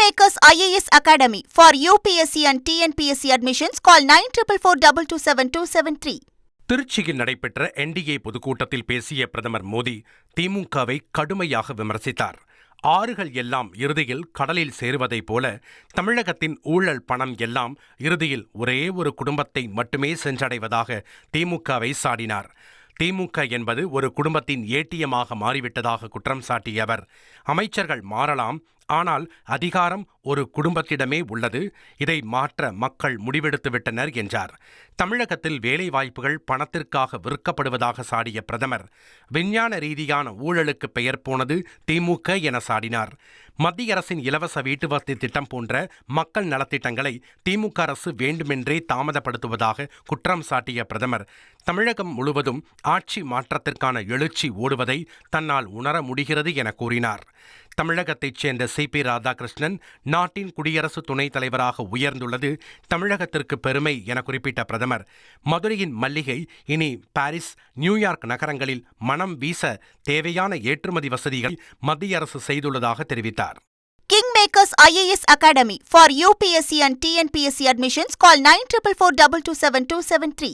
Kingmakers IAS Academy for UPSC and TNPSC admissions. Call 9442272273. திருச்சியில் நடைபெற்ற NDA பொதுக்கூட்டத்தில் பேசிய பிரதமர் மோடி திமுகவை கடுமையாக விமர்சித்தார். ஆறுகள் எல்லாம் இறுதியில் கடலில் சேருவதைப் போல தமிழகத்தின் ஊழல் பணம் எல்லாம் இறுதியில் ஒரே ஒரு குடும்பத்தை மட்டுமே சென்றடைவதாக திமுகவை சாடினார். திமுக என்பது ஒரு குடும்பத்தின் ஏடிஎம்மாக மாறிவிட்டதாக குற்றம் சாட்டிய அவர், அமைச்சர்கள் மாறலாம், ஆனால் அதிகாரம் ஒரு குடும்பத்திடமே உள்ளது, இதை மாற்ற மக்கள் முடிவெடுத்துவிட்டனர் என்றார். தமிழகத்தில் வேலைவாய்ப்புகள் பணத்திற்காக விற்கப்படுவதாக சாடிய பிரதமர், விஞ்ஞான ரீதியான ஊழலுக்கு பெயர் போனது திமுக என சாடினார். மத்திய அரசின் இலவச வீட்டுவசதி திட்டம் போன்ற மக்கள் நலத்திட்டங்களை திமுக அரசு வேண்டுமென்றே தாமதப்படுத்துவதாக குற்றம் சாட்டிய பிரதமர், தமிழகம் முழுவதும் ஆட்சி மாற்றத்திற்கான எழுச்சி ஓடுவதை தன்னால் உணர முடிகிறது என கூறினார். தமிழகத்தைச் சேர்ந்த CP ராதாகிருஷ்ணன் நாட்டின் குடியரசு துணைத் தலைவராக உயர்ந்துள்ளது தமிழகத்திற்கு பெருமை என குறிப்பிட்ட பிரதமர், மதுரையின் மல்லிகை இனி பாரிஸ், நியூயார்க் நகரங்களில் மனம் வீச தேவையான ஏற்றுமதி வசதிகளை மத்திய அரசு செய்துள்ளதாக தெரிவித்தார். Kingmakers IAS Academy for UPSC and TNPSC admissions. Call 9442272273.